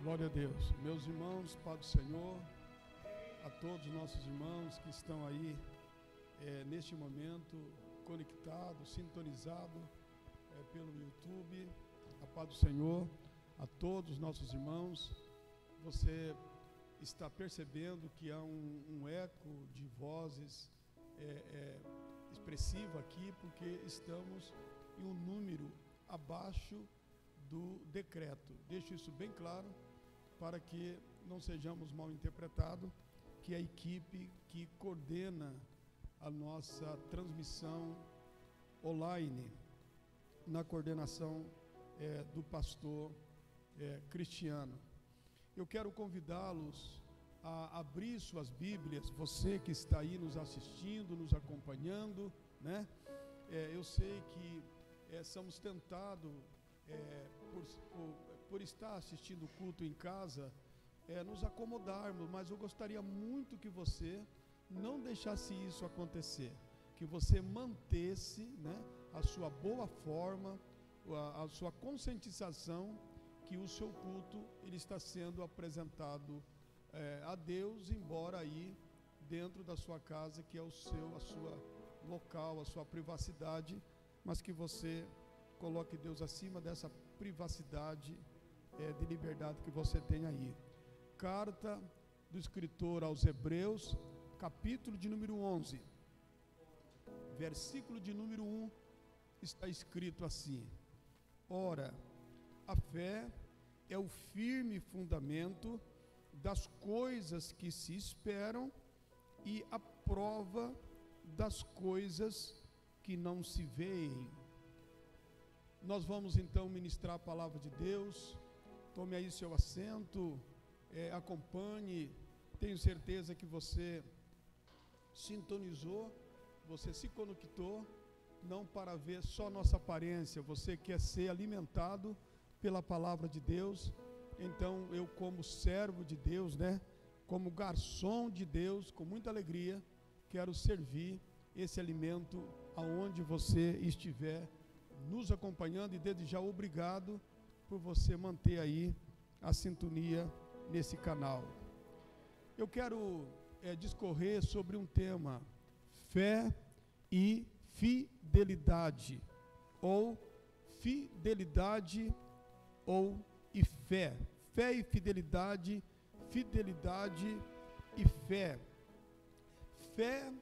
Glória a Deus. Meus irmãos, Pai do Senhor, a todos os nossos irmãos que estão aí neste momento conectados, sintonizados pelo YouTube, a paz do Senhor, a todos os nossos irmãos. Você está percebendo que há um eco de vozes expressivo aqui, porque estamos em um número abaixo do decreto. Deixo isso bem claro para que não sejamos mal interpretados, que a equipe que coordena a nossa transmissão online, na coordenação do pastor Cristiano. Eu quero convidá-los a abrir suas Bíblias, você que está aí nos assistindo, nos acompanhando, né? Eu sei que somos tentados, por estar assistindo o culto em casa, nos acomodarmos, mas eu gostaria muito que você não deixasse isso acontecer, que você mantesse, né, a sua boa forma, a sua conscientização que o seu culto ele está sendo apresentado a Deus, embora aí dentro da sua casa, que é a sua local, a sua privacidade, mas que você coloque Deus acima dessa privacidade de liberdade que você tem aí. Carta do escritor aos Hebreus, capítulo de número 11, versículo de número 1, está escrito assim: Ora, a fé é o firme fundamento das coisas que se esperam e a prova das coisas que não se veem. Nós vamos então ministrar a palavra de Deus. Tome aí seu assento, acompanhe. Tenho certeza que você sintonizou, você se conectou, não para ver só nossa aparência, você quer ser alimentado pela palavra de Deus. Então eu, como servo de Deus, né, como garçom de Deus, com muita alegria, quero servir esse alimento aonde você estiver nos acompanhando, e desde já obrigado por você manter aí a sintonia nesse canal. Eu quero discorrer sobre um tema: fé e fidelidade, ou fidelidade e fé. Fé e fidelidade, fidelidade e fé. Fé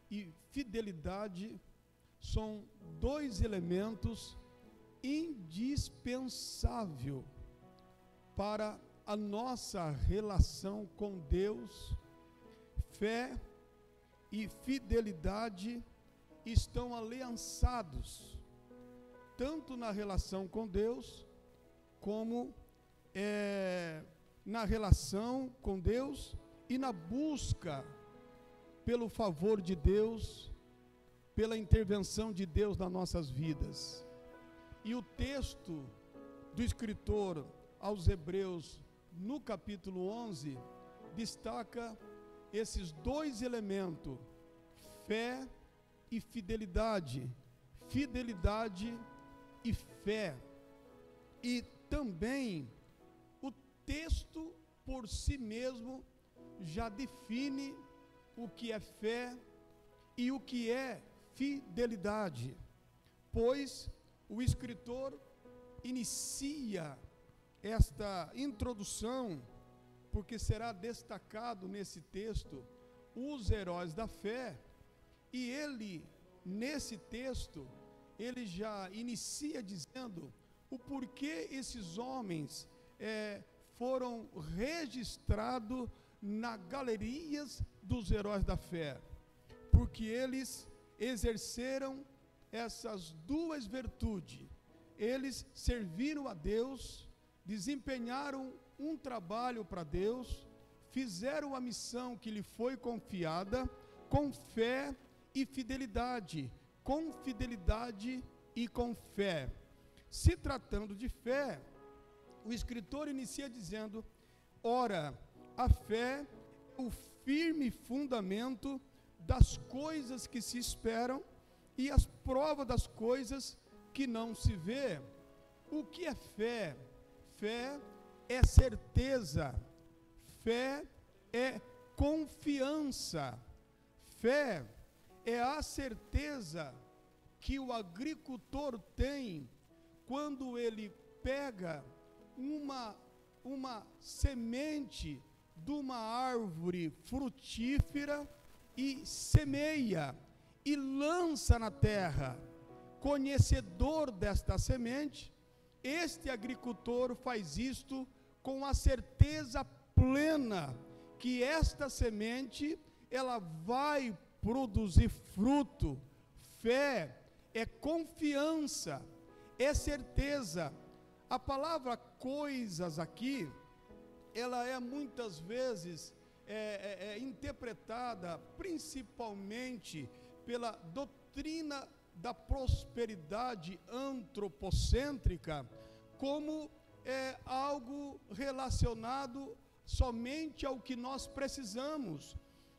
e fidelidade são dois elementos indispensáveis para a nossa relação com Deus. Fé e fidelidade estão aliançados tanto na relação com Deus, como na relação com Deus e na busca pelo favor de Deus, pela intervenção de Deus nas nossas vidas. E o texto do escritor aos Hebreus, no capítulo 11, destaca esses dois elementos: fé e fidelidade, fidelidade e fé. E também o texto por si mesmo já define o que é fé e o que é fidelidade, pois o escritor inicia esta introdução, porque será destacado nesse texto os heróis da fé, e ele, nesse texto, ele já inicia dizendo o porquê esses homens foram registrados nas galerias dos heróis da fé, porque eles exerceram essas duas virtudes. Eles serviram a Deus, desempenharam um trabalho para Deus, fizeram a missão que lhe foi confiada com fé e fidelidade, com fidelidade e com fé. Se tratando de fé, o escritor inicia dizendo: ora, a fé é o firme fundamento das coisas que se esperam e as provas das coisas que não se vê. O que é fé? Fé é certeza, fé é confiança, fé é a certeza que o agricultor tem quando ele pega uma semente de uma árvore frutífera e semeia e lança na terra. Conhecedor desta semente, este agricultor faz isto com a certeza plena que esta semente ela vai produzir fruto. Fé é confiança, é certeza. A palavra coisas aqui, ela é muitas vezes interpretada principalmente pela doutrina da prosperidade antropocêntrica como algo relacionado somente ao que nós precisamos.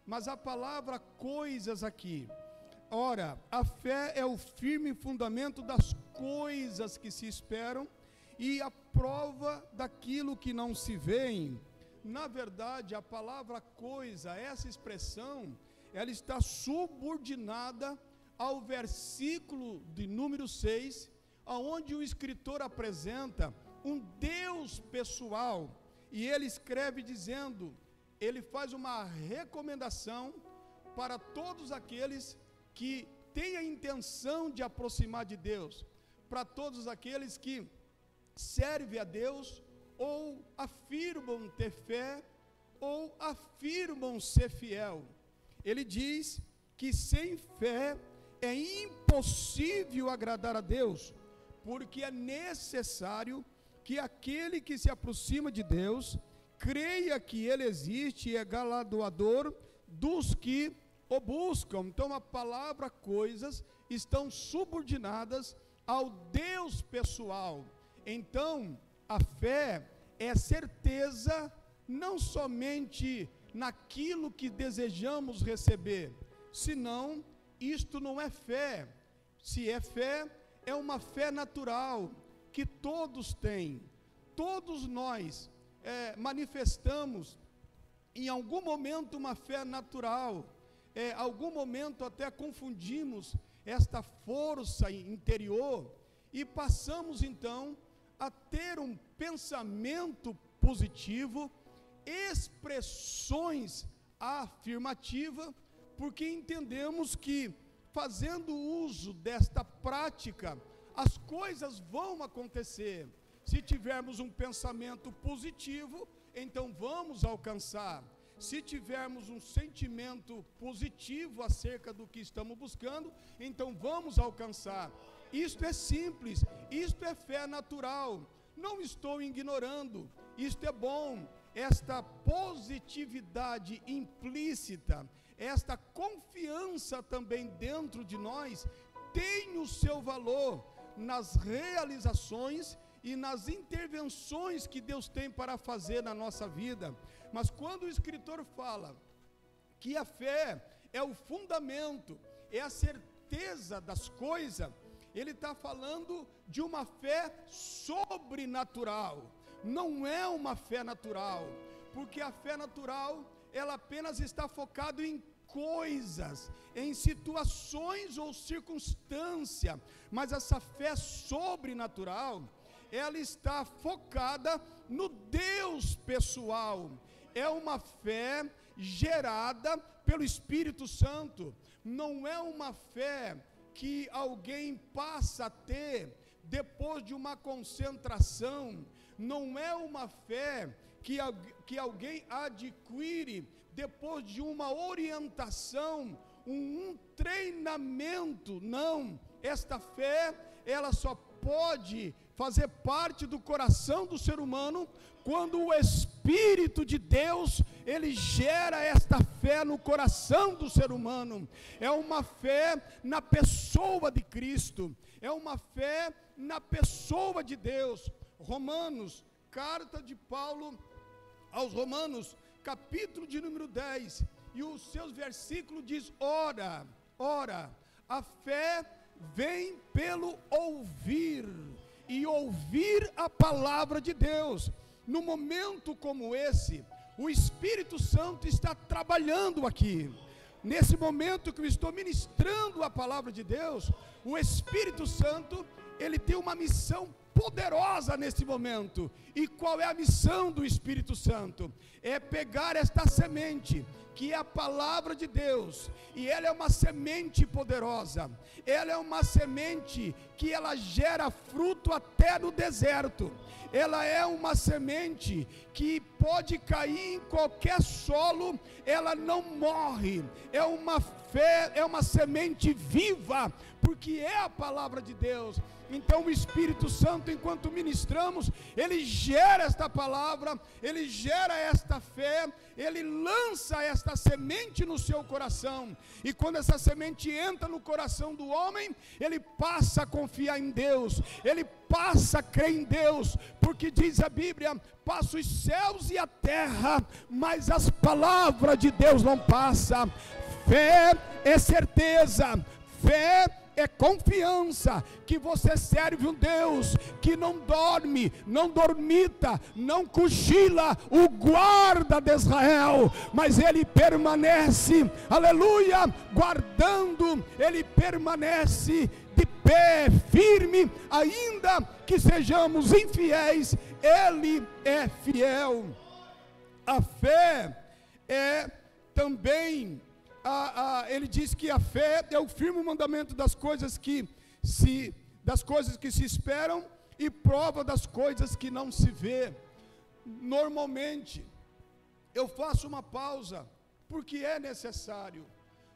Mas a palavra coisas aqui, ora, a fé é o firme fundamento das coisas que se esperam e a prova daquilo que não se vê. Na verdade, a palavra coisa, essa expressão, ela está subordinada ao versículo de número 6, onde o escritor apresenta um Deus pessoal, e ele escreve dizendo, ele faz uma recomendação para todos aqueles que têm a intenção de aproximar de Deus, para todos aqueles que servem a Deus, ou afirmam ter fé, ou afirmam ser fiel. Ele diz que sem fé é impossível agradar a Deus, porque é necessário que aquele que se aproxima de Deus creia que Ele existe e é galardoador dos que o buscam. Então a palavra coisas estão subordinadas ao Deus pessoal. Então a fé é certeza não somente naquilo que desejamos receber, senão isto não é fé. Se é fé, é uma fé natural que todos têm. Todos nós manifestamos em algum momento uma fé natural. Algum momento até confundimos esta força interior e passamos então a ter um pensamento positivo, expressões afirmativas, porque entendemos que fazendo uso desta prática, as coisas vão acontecer. Se tivermos um pensamento positivo, então vamos alcançar. Se tivermos um sentimento positivo acerca do que estamos buscando, então vamos alcançar. Isto é simples, isto é fé natural. Não estou ignorando, isto é bom. Esta positividade implícita, esta confiança também dentro de nós, tem o seu valor nas realizações e nas intervenções que Deus tem para fazer na nossa vida. Mas quando o escritor fala que a fé é o fundamento, é a certeza das coisas, ele está falando de uma fé sobrenatural. Não é uma fé natural, porque a fé natural, ela apenas está focada em coisas, em situações ou circunstância, mas essa fé sobrenatural, ela está focada no Deus pessoal. É uma fé gerada pelo Espírito Santo. Não é uma fé que alguém passa a ter depois de uma concentração. Não é uma fé que alguém adquire depois de uma orientação, um treinamento. Não, esta fé, ela só pode fazer parte do coração do ser humano quando o Espírito de Deus, ele gera esta fé no coração do ser humano. É uma fé na pessoa de Cristo, é uma fé na pessoa de Deus. Romanos, carta de Paulo aos Romanos, capítulo de número 10, e os seus versículos diz: ora, a fé vem pelo ouvir, e ouvir a palavra de Deus. no momento como esse, o Espírito Santo está trabalhando aqui. Nesse momento que eu estou ministrando a palavra de Deus, o Espírito Santo, ele tem uma missão poderosa nesse momento. E qual é a missão do Espírito Santo? É pegar esta semente, que é a palavra de Deus, e ela é uma semente poderosa, ela é uma semente que ela gera fruto até no deserto. Ela é uma semente que pode cair em qualquer solo, ela não morre, é uma fé, é uma semente viva, porque é a palavra de Deus. Então o Espírito Santo, enquanto ministramos, ele gera esta palavra, ele gera esta fé, ele lança esta semente no seu coração, e quando essa semente entra no coração do homem, ele passa a confiar em Deus, ele passa a crer em Deus, porque diz a Bíblia: passa os céus e a terra, mas as palavras de Deus não passam. Fé é certeza, fé é confiança que você serve um Deus que não dorme, não dormita, não cochila, o guarda de Israel, mas ele permanece, aleluia, guardando, ele permanece de pé, firme, ainda que sejamos infiéis, ele é fiel. A fé é também, ele diz que a fé é o firme mandamento das coisas que se esperam e prova das coisas que não se vê. Normalmente, eu faço uma pausa, porque é necessário.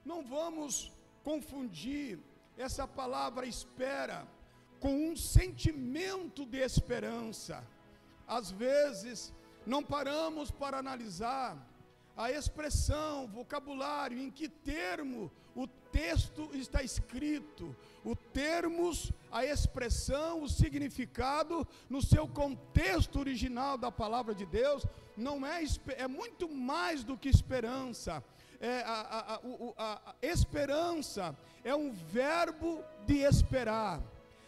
Não vamos confundir essa palavra espera com um sentimento de esperança. Às vezes, não paramos para analisar a expressão, o vocabulário, em que termo o texto está escrito, o termos, a expressão, o significado, no seu contexto original da palavra de Deus, não é muito mais do que esperança. A esperança é um verbo de esperar,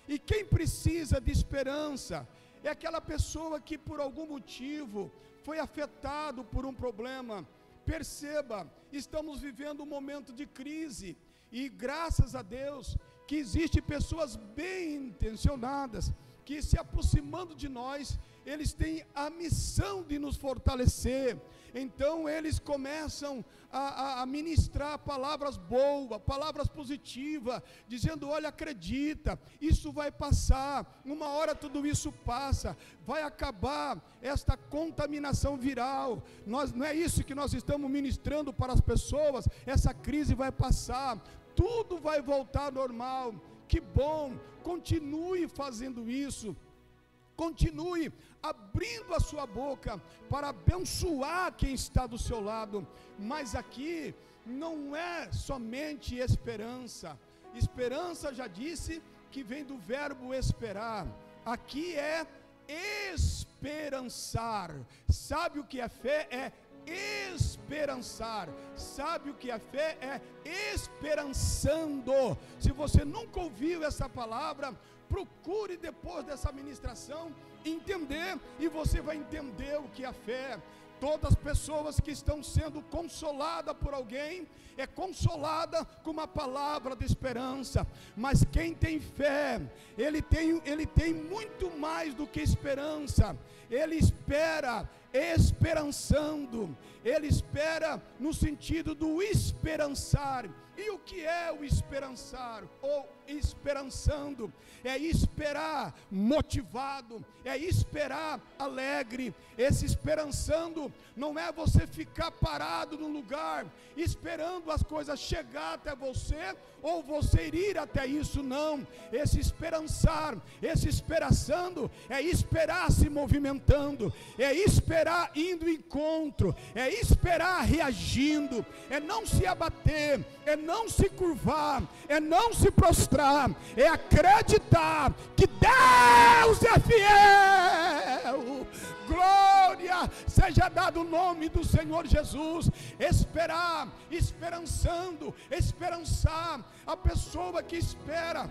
e quem precisa de esperança é aquela pessoa que por algum motivo foi afetado por um problema. Perceba, estamos vivendo um momento de crise, e graças a Deus que existem pessoas bem intencionadas, que se aproximando de nós, eles têm a missão de nos fortalecer. Então eles começam a ministrar palavras boas, palavras positivas, dizendo: olha, acredita, isso vai passar, uma hora tudo isso passa, vai acabar esta contaminação viral. Não é isso que nós estamos ministrando para as pessoas, essa crise vai passar, tudo vai voltar ao normal. Que bom, continue fazendo isso, continue abrindo a sua boca para abençoar quem está do seu lado. Mas aqui não é somente esperança. Esperança, já disse, que vem do verbo esperar. Aqui é esperançar. Sabe o que é fé? É esperançar. Sabe o que é fé? É esperançando. Se você nunca ouviu essa palavra, procure depois dessa ministração entender, e você vai entender o que é a fé. Todas as pessoas que estão sendo consoladas por alguém, é consolada com uma palavra de esperança. Mas quem tem fé, ele tem muito mais do que esperança. Ele espera esperançando, ele espera no sentido do esperançar. E o que é o esperançar ou esperançando? É esperar motivado, é esperar alegre. Esse esperançando não é você ficar parado no lugar esperando as coisas chegar até você ou você ir até isso, não. Esse esperançar, esse esperançando é esperar se movimentando, é esperar indo em encontro, é esperar reagindo, é não se abater, é não se curvar, é não se prostrar, é acreditar que Deus é fiel. Glória seja dado o nome do Senhor Jesus. Esperar, esperançando, esperançar. A pessoa que espera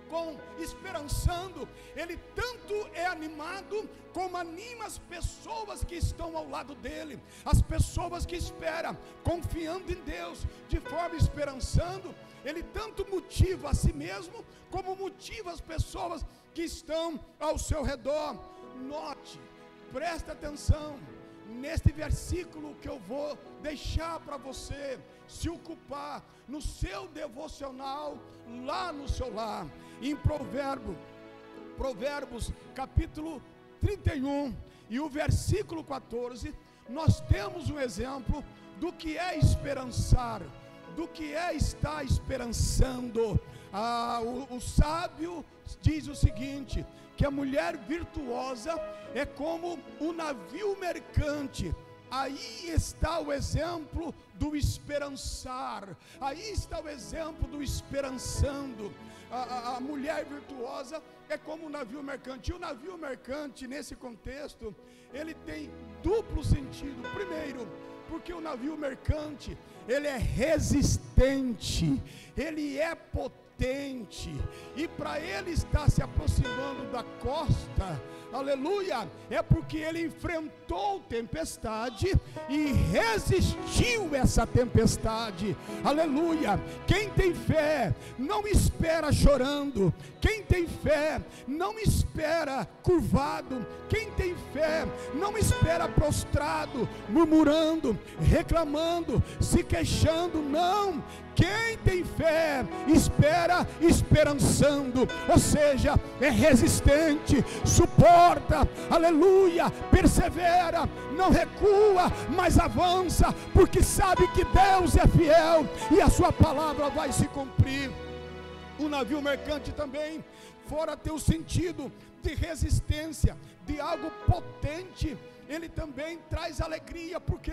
com esperançando, ele tanto é animado animado como anima as pessoas que estão ao lado dele, as pessoas que esperam, confiando em Deus, de forma esperançando. Ele tanto motiva a si mesmo, como motiva as pessoas que estão ao seu redor. Note, presta atenção, neste versículo que eu vou deixar para você se ocupar no seu devocional, lá no seu lar, em Provérbios capítulo 31 e o versículo 14, nós temos um exemplo do que é esperançar, do que é estar esperançando. O sábio diz o seguinte, que a mulher virtuosa é como um navio mercante. Aí está o exemplo do esperançar, aí está o exemplo do esperançando. A mulher virtuosa é como um navio mercante. E o navio mercante, nesse contexto, ele tem duplo sentido. Primeiro, porque o navio mercante, ele é resistente, ele é potente, e para ele estar se aproximando da costa, aleluia, é porque ele enfrentou tempestade e resistiu essa tempestade, aleluia. Quem tem fé não espera chorando, quem tem fé não espera curvado, quem tem fé não espera prostrado, murmurando, reclamando, se queixando, não. Quem tem fé espera esperançando, ou seja, é resistente, suporta, aleluia, persevera, não recua, mas avança, porque sabe que Deus é fiel e a sua palavra vai se cumprir. O navio mercante também, fora ter o sentido de resistência, de algo potente, ele também traz alegria, porque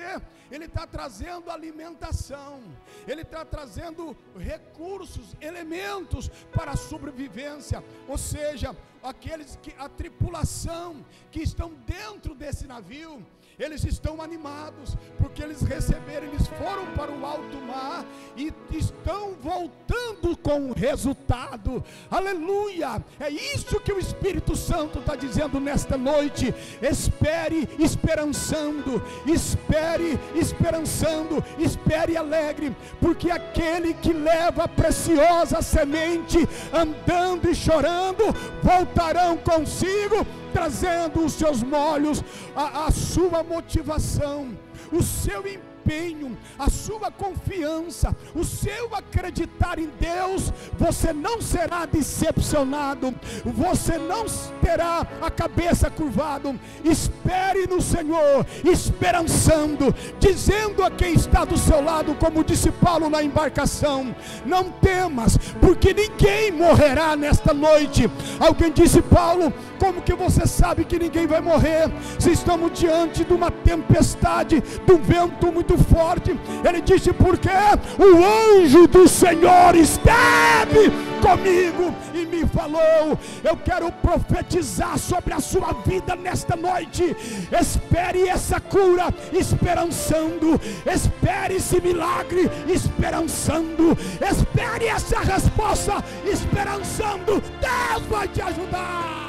ele está trazendo alimentação, ele está trazendo recursos, elementos para a sobrevivência, ou seja, a tripulação que estão dentro desse navio, eles estão animados, porque eles receberam, eles foram para o alto mar e estão voltando com o resultado, aleluia. É isso que o Espírito Santo está dizendo nesta noite. Espere esperançando, espere esperançando, espere alegre, porque aquele que leva a preciosa semente, andando e chorando, voltarão consigo, trazendo os seus molhos, a sua motivação, o seu empenho, a sua confiança, o seu acreditar em Deus. Você não será decepcionado, você não terá a cabeça curvada. Espere no Senhor, esperançando, dizendo a quem está do seu lado, como disse Paulo na embarcação: não temas, porque ninguém morrerá nesta noite. Alguém disse: Paulo, como que você sabe que ninguém vai morrer, se estamos diante de uma tempestade, de um vento muito forte? Ele disse: porque o anjo do Senhor esteve comigo e me falou. Eu quero profetizar sobre a sua vida nesta noite. Espere essa cura esperançando, espere esse milagre esperançando, espere essa resposta esperançando. Deus vai te ajudar.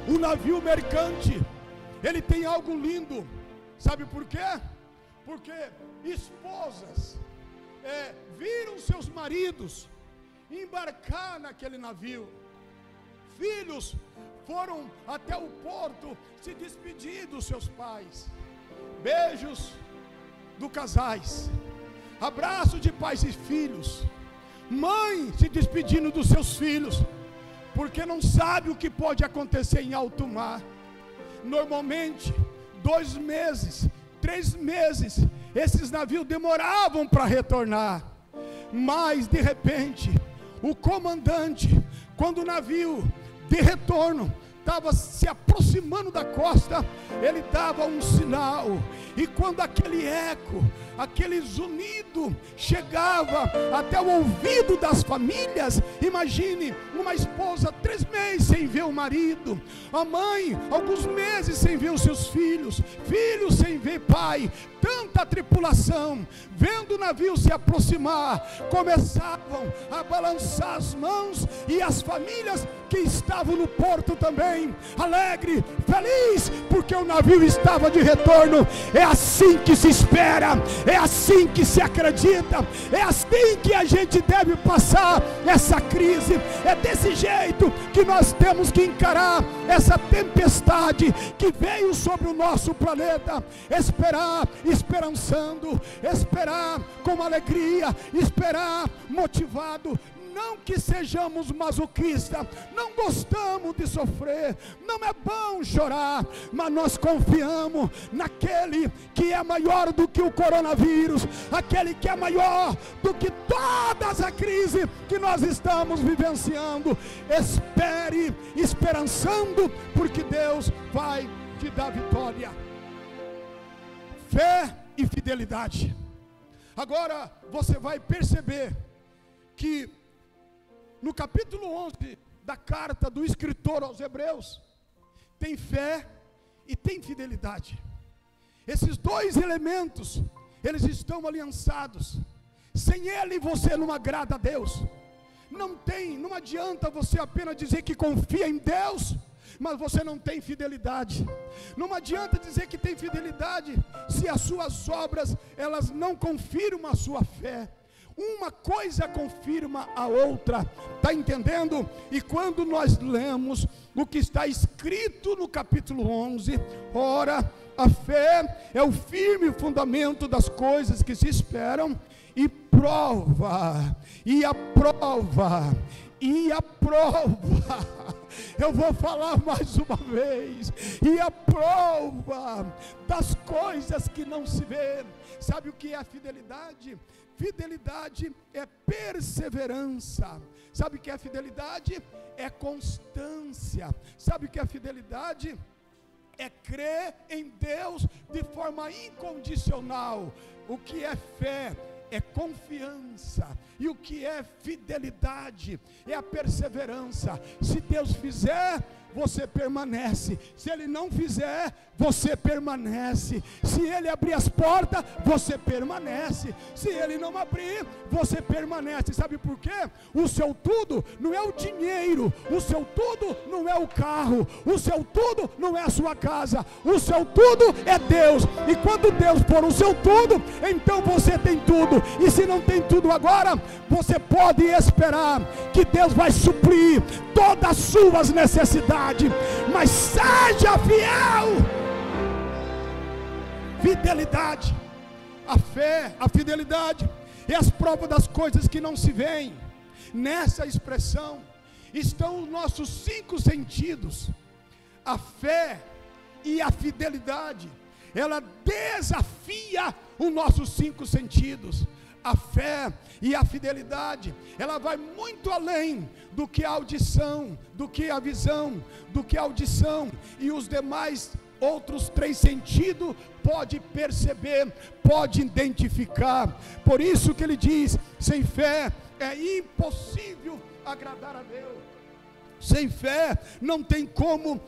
O navio mercante, ele tem algo lindo, sabe por quê? Porque esposas viram seus maridos embarcar naquele navio, filhos foram até o porto se despedir dos seus pais, beijos do casais, abraço de pais e filhos, mãe se despedindo dos seus filhos, porque não sabe o que pode acontecer em alto mar. Normalmente 2 meses, 3 meses, esses navios demoravam para retornar, mas de repente o comandante, quando o navio de retorno estava se aproximando da costa, ele dava um sinal, e quando aquele eco, aquele zunido chegava até o ouvido das famílias, imagine uma esposa 3 meses sem sem ver o marido, a mãe alguns meses sem ver os seus filhos, filhos sem ver pai, tanta tripulação. Vendo o navio se aproximar, começavam a balançar as mãos, e as famílias que estavam no porto também, alegre, feliz, porque o navio estava de retorno. É assim que se espera, é assim que se acredita, é assim que a gente deve passar essa crise. É desse jeito que nós temos que encarar essa tempestade que veio sobre o nosso planeta. Esperar, esperançando, esperar com alegria, esperar motivado. Não que sejamos masoquistas, não gostamos de sofrer, não é bom chorar, mas nós confiamos naquele que é maior do que o coronavírus, aquele que é maior do que todas as crises que nós estamos vivenciando. Espere, esperançando, porque Deus vai te dar vitória. Fé e fidelidade. Agora você vai perceber que no capítulo 11 da carta do escritor aos Hebreus, tem fé e tem fidelidade. Esses dois elementos, eles estão aliançados. Sem ele você não agrada a Deus. Não adianta você apenas dizer que confia em Deus, mas você não tem fidelidade. Não adianta dizer que tem fidelidade se as suas obras, elas não confirmam a sua fé. Uma coisa confirma a outra, está entendendo? E quando nós lemos o que está escrito no capítulo 11, ora, a fé é o firme fundamento das coisas que se esperam, e prova, e aprova, e aprova. Eu vou falar mais uma vez, e a prova das coisas que não se vê. Sabe o que é a fidelidade? Fidelidade é perseverança. Sabe o que é fidelidade? É constância. Sabe o que é fidelidade? É crer em Deus de forma incondicional. O que é fé? É confiança. E o que é fidelidade? É a perseverança. Se Deus fizer, você permanece. Se Ele não fizer, você permanece. Se Ele abrir as portas, você permanece. Se Ele não abrir, você permanece. Sabe por quê? O seu tudo não é o dinheiro, o seu tudo não é o carro, o seu tudo não é a sua casa, o seu tudo é Deus. E quando Deus for o seu tudo, então você tem tudo. E se não tem tudo agora, você pode esperar que Deus vai suprir todas as suas necessidades, mas seja fiel. Fidelidade, a fé, a fidelidade e as provas das coisas que não se veem. Nessa expressão estão os nossos 5 sentidos. A fé e a fidelidade, ela desafia os nossos 5 sentidos. A fé e a fidelidade, ela vai muito além do que a audição, do que a visão, do que a audição e os demais outros 3 sentidos pode perceber, pode identificar. Por isso que ele diz: sem fé é impossível agradar a Deus. Sem fé não tem como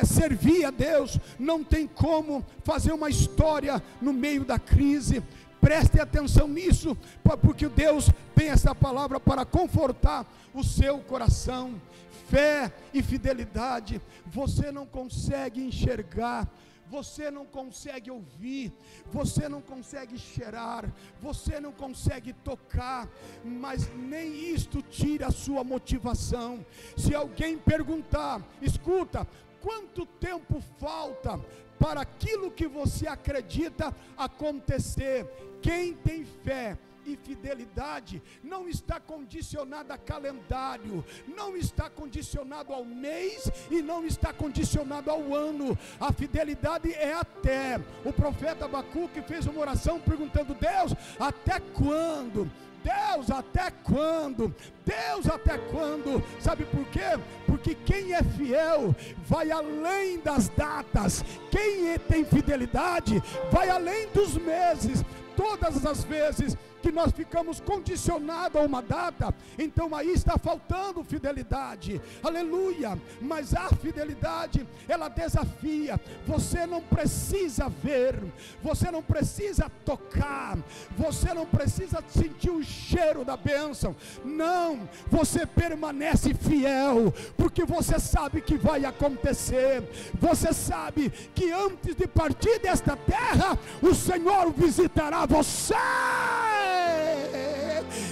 servir a Deus, não tem como fazer uma história no meio da crise. Preste atenção nisso, porque Deus tem essa palavra para confortar o seu coração. Fé e fidelidade, você não consegue enxergar, você não consegue ouvir, você não consegue cheirar, você não consegue tocar, mas nem isto tira a sua motivação. Se alguém perguntar, escuta, quanto tempo falta para aquilo que você acredita acontecer? Quem tem fé e fidelidade não está condicionado a calendário, não está condicionado ao mês e não está condicionado ao ano. A fidelidade é até. O profeta Abacuque fez uma oração perguntando: Deus, até quando? Deus, até quando? Deus, até quando? Sabe por quê? Porque quem é fiel vai além das datas. Quem tem fidelidade vai além dos meses. Todas as vezes que nós ficamos condicionados a uma data, então aí está faltando fidelidade, aleluia. Mas a fidelidade, ela desafia. Você não precisa ver, você não precisa tocar, você não precisa sentir o cheiro da bênção, não, você permanece fiel, porque você sabe que vai acontecer, você sabe que antes de partir desta terra, o Senhor visitará você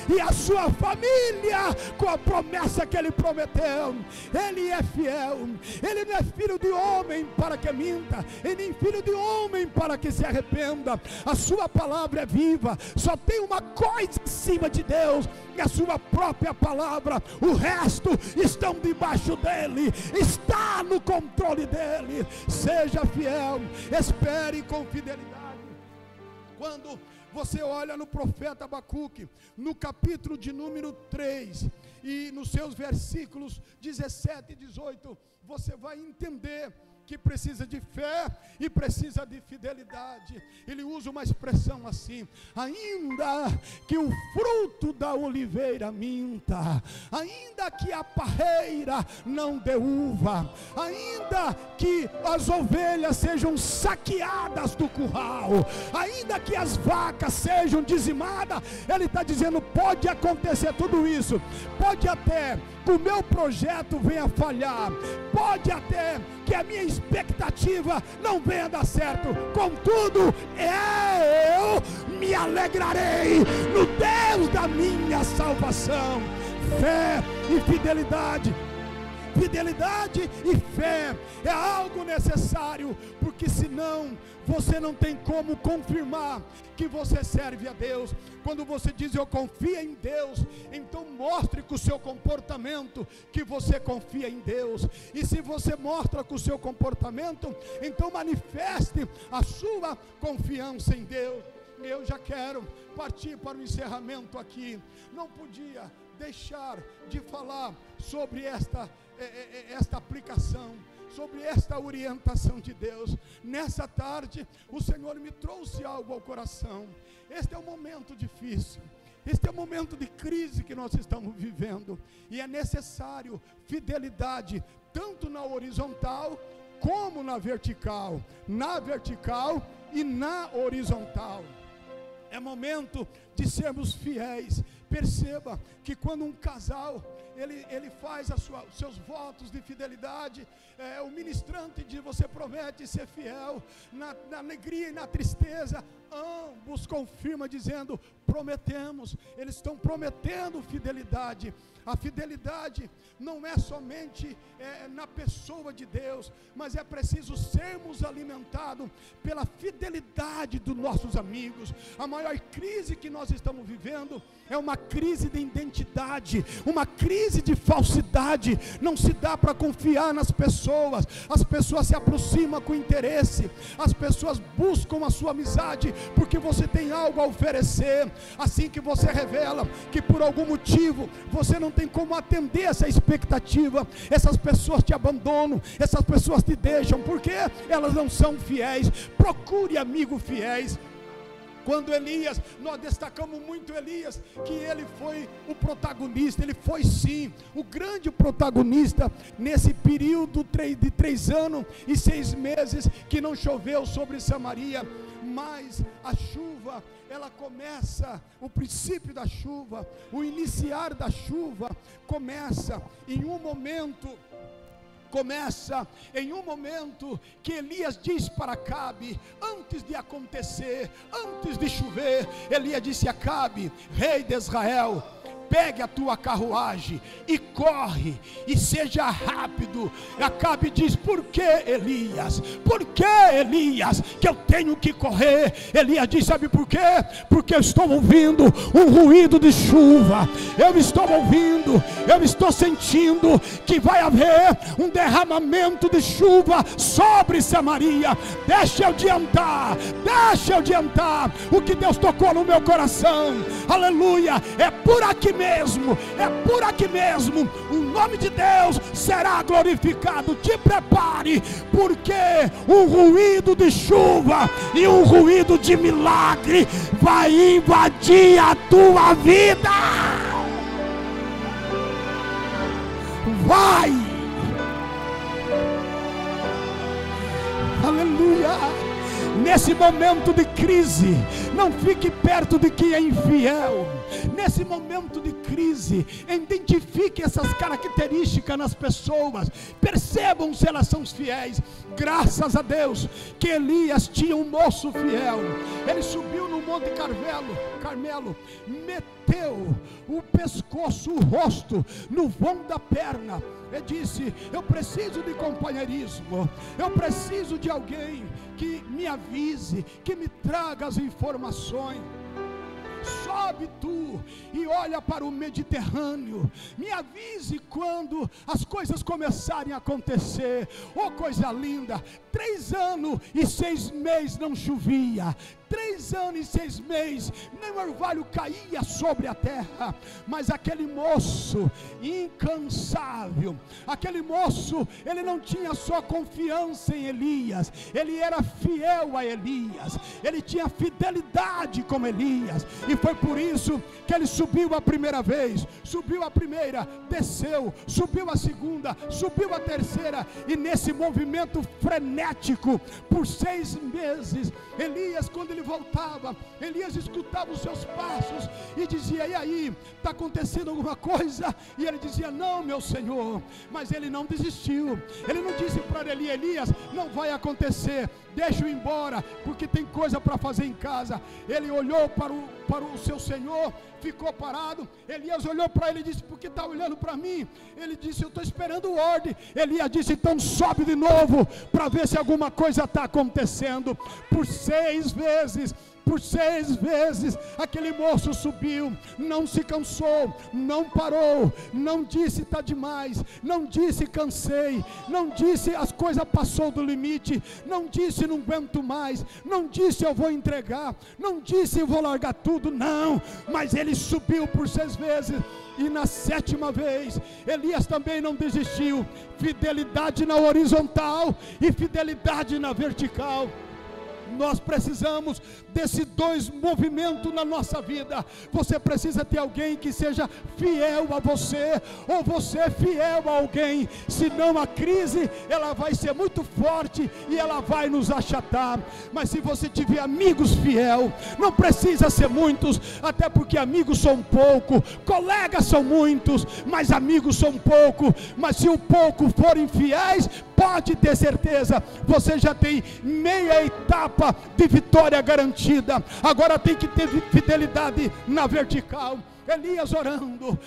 e a sua família com a promessa que Ele prometeu. Ele é fiel, Ele não é filho de homem para que minta, e nem filho de homem para que se arrependa. A sua palavra é viva, só tem uma coisa acima de Deus, e a sua própria palavra. O resto estão debaixo dele, está no controle dele. Seja fiel, espere com fidelidade. Quando você olha no profeta Abacuque, no capítulo de número 3, e nos seus versículos 17 e 18, você vai entender que precisa de fé e precisa de fidelidade. Ele usa uma expressão assim: ainda que o fruto da oliveira minta, ainda que a parreira não dê uva, ainda que as ovelhas sejam saqueadas do curral, ainda que as vacas sejam dizimadas, ele está dizendo, pode acontecer tudo isso, pode até que o meu projeto venha falhar, pode até que a minha expectativa não venha dar certo, contudo eu me alegrarei no Deus da minha salvação. Fé e fidelidade, fidelidade e fé é algo necessário, porque senão você não tem como confirmar que você serve a Deus. Quando você diz eu confio em Deus, então mostre com o seu comportamento que você confia em Deus. E se você mostra com o seu comportamento, então manifeste a sua confiança em Deus. Eu já quero partir para o encerramento aqui. Não podia deixar de falar sobre esta aplicação, sobre esta orientação de Deus. Nessa tarde o Senhor me trouxe algo ao coração. Este é um momento difícil, este é um momento de crise que nós estamos vivendo, e é necessário fidelidade tanto na horizontal como na vertical e na horizontal. É momento de sermos fiéis. Perceba que quando um casal ele faz os seus votos de fidelidade, o ministrante diz, você promete ser fiel na alegria e na tristeza, ambos confirmam dizendo, prometemos. Eles estão prometendo fidelidade. A fidelidade não é somente na pessoa de Deus, mas é preciso sermos alimentados pela fidelidade dos nossos amigos. A maior crise que nós estamos vivendo é uma crise de identidade, uma crise de falsidade. Não se dá para confiar nas pessoas. As pessoas se aproximam com interesse, as pessoas buscam a sua amizade porque você tem algo a oferecer. Assim que você revela que por algum motivo você não tem como atender essa expectativa, essas pessoas te abandonam, essas pessoas te deixam, porque elas não são fiéis. Procure amigos fiéis. Quando Elias, nós destacamos muito Elias, que ele foi o protagonista. Ele foi sim o grande protagonista nesse período de 3 anos e 6 meses que não choveu sobre Samaria. Mas a chuva, ela começa, o princípio da chuva, o iniciar da chuva começa em um momento que Elias diz para Acabe, antes de acontecer, antes de chover, Elias disse a Acabe, rei de Israel, pegue a tua carruagem e corre, e seja rápido. Acabe diz, por que Elias? Por que Elias que eu tenho que correr? Elias diz, sabe por quê? Porque eu estou ouvindo um ruído de chuva, eu estou sentindo que vai haver um derramamento de chuva sobre Samaria. Deixa eu adiantar o que Deus tocou no meu coração, aleluia. É por aqui mesmo, o nome de Deus será glorificado. Te prepare, porque um ruído de chuva e um ruído de milagre vai invadir a tua vida. Vai! Aleluia! Nesse momento de crise, não fique perto de quem é infiel. Nesse momento de crise, identifique essas características nas pessoas, percebam se elas são fiéis. Graças a Deus que Elias tinha um moço fiel. Ele subiu no Monte Carmelo, meteu o pescoço, o rosto no vão da perna. Ele disse: eu preciso de companheirismo, eu preciso de alguém que me avise, que me traga as informações. Sobe tu e olha para o Mediterrâneo, me avise quando as coisas começarem a acontecer. Oh, coisa linda! 3 anos e 6 meses não chovia, 3 anos e 6 meses, nem o orvalho caía sobre a terra. Mas aquele moço incansável, aquele moço, ele não tinha só confiança em Elias, ele era fiel a Elias, ele tinha fidelidade com Elias. E foi por isso que ele subiu a primeira vez, subiu a primeira, desceu, subiu a segunda, subiu a terceira, e nesse movimento frenético, por 6 meses, Elias, quando ele voltava, Elias escutava os seus passos e dizia: e aí, está acontecendo alguma coisa? E ele dizia: não, meu Senhor. Mas ele não desistiu, ele não disse para Elias: não vai acontecer, deixa eu ir embora, porque tem coisa para fazer em casa. Ele olhou para o seu Senhor, ficou parado. Elias olhou para ele e disse: por que está olhando para mim? Ele disse: eu estou esperando ordem. Elias disse: então sobe de novo, para ver se alguma coisa está acontecendo. Por 6 vezes, aquele moço subiu, não se cansou, não parou, não disse está demais, não disse cansei, não disse as coisas passou do limite, não disse não aguento mais, não disse eu vou entregar, não disse eu vou largar tudo, não. Mas ele subiu por 6 vezes. E na 7ª vez, Elias também não desistiu. Fidelidade na horizontal e fidelidade na vertical. Nós precisamos desses 2 movimentos na nossa vida. Você precisa ter alguém que seja fiel a você, ou você fiel a alguém, senão a crise ela vai ser muito forte e ela vai nos achatar. Mas se você tiver amigos fiel, não precisa ser muitos, até porque amigos são pouco, colegas são muitos, mas amigos são pouco. Mas se o pouco forem fiéis, pode ter certeza, você já tem meia etapa de vitória garantida. Agora tem que ter fidelidade na vertical. Elias orando,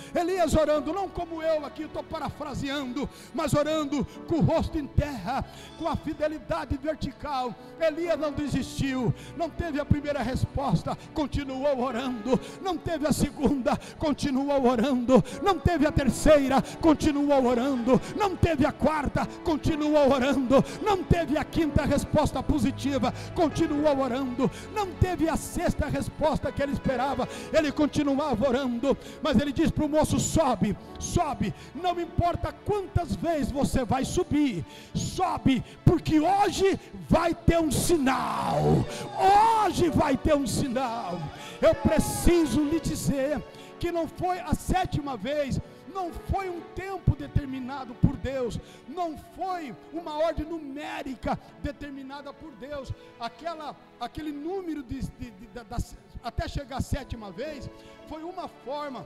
não como eu aqui estou parafraseando, mas orando com o rosto em terra, com a fidelidade vertical. Elias não desistiu, não teve a primeira resposta, continuou orando, não teve a segunda, continuou orando, não teve a terceira, continuou orando, não teve a quarta, continuou orando, não teve a quinta resposta positiva, continuou orando, não teve a 6ª resposta que ele esperava, ele continuava orando. Mas ele diz para o moço: sobe, não importa quantas vezes você vai subir, sobe, porque hoje vai ter um sinal, Eu preciso lhe dizer que não foi a 7ª vez, não foi um tempo determinado por Deus, não foi uma ordem numérica determinada por Deus. Aquele número até chegar a 7ª vez foi uma forma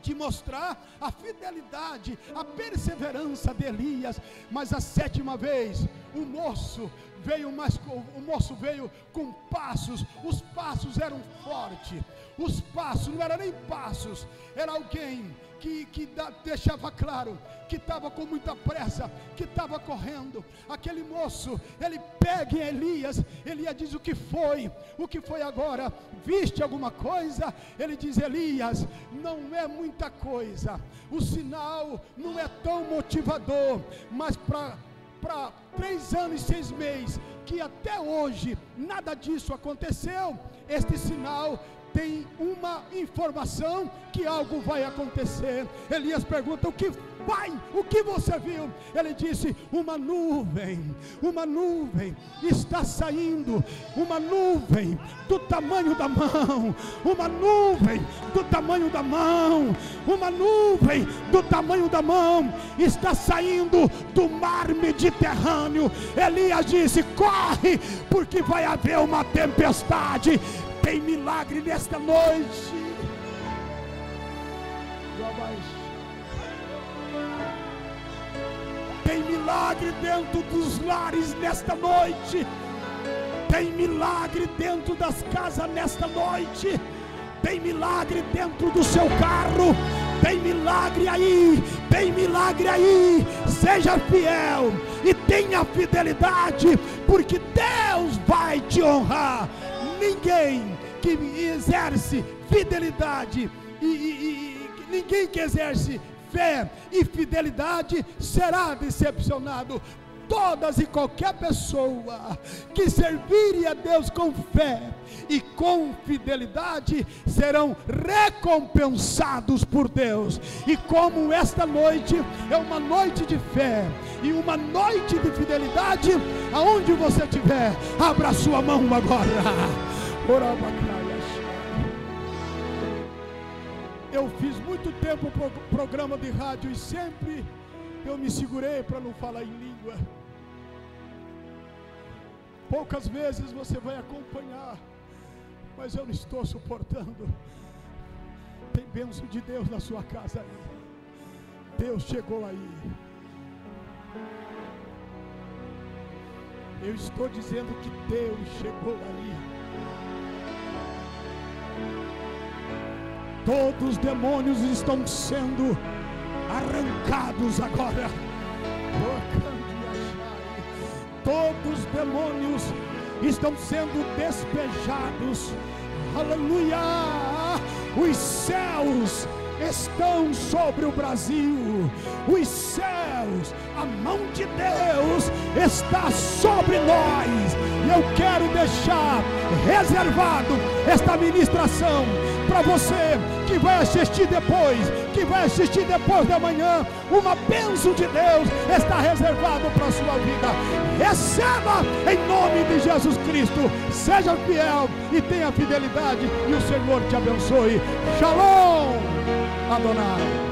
de mostrar a fidelidade, a perseverança de Elias. Mas a 7ª vez o moço veio com passos. Os passos eram fortes, os passos não eram nem passos, era alguém que deixava claro que estava com muita pressa, que estava correndo. Aquele moço, ele pega em Elias diz: o que foi agora? Viste alguma coisa? Ele diz: Elias, não é muita coisa, o sinal não é tão motivador, mas para 3 anos e 6 meses, que até hoje nada disso aconteceu, este sinal tem uma informação que algo vai acontecer. Elias pergunta: o que você viu? Ele disse: uma nuvem está saindo, uma nuvem do tamanho da mão, uma nuvem do tamanho da mão, uma nuvem do tamanho da mão está saindo do mar Mediterrâneo. Elias disse: corre, porque vai haver uma tempestade. Tem milagre nesta noite. Tem milagre dentro dos lares nesta noite. Tem milagre dentro das casas nesta noite. Tem milagre dentro do seu carro. Tem milagre aí. Tem milagre aí. Seja fiel e tenha fidelidade, porque Deus vai te honrar. Ninguém que exerce fidelidade ninguém que exerce fé e fidelidade será decepcionado. Todas e qualquer pessoa que servir a Deus com fé e com fidelidade serão recompensados por Deus. E como esta noite é uma noite de fé e uma noite de fidelidade, aonde você estiver, abra sua mão agora. Eu fiz muito tempo programa de rádio e sempre eu me segurei para não falar em língua. Poucas vezes você vai acompanhar, mas eu não estou suportando. Tem bênção de Deus na sua casa aí. Deus chegou aí. Eu estou dizendo que Deus chegou aí. Todos os demônios estão sendo arrancados agora. Todos os demônios estão sendo despejados. Aleluia! Os céus estão sobre o Brasil. Os céus, a mão de Deus está sobre nós. E eu quero deixar reservado esta ministração para você que vai assistir depois de amanhã. Uma bênção de Deus está reservado para a sua vida. Receba em nome de Jesus Cristo. Seja fiel e tenha fidelidade, e o Senhor te abençoe. Shalom Adonai.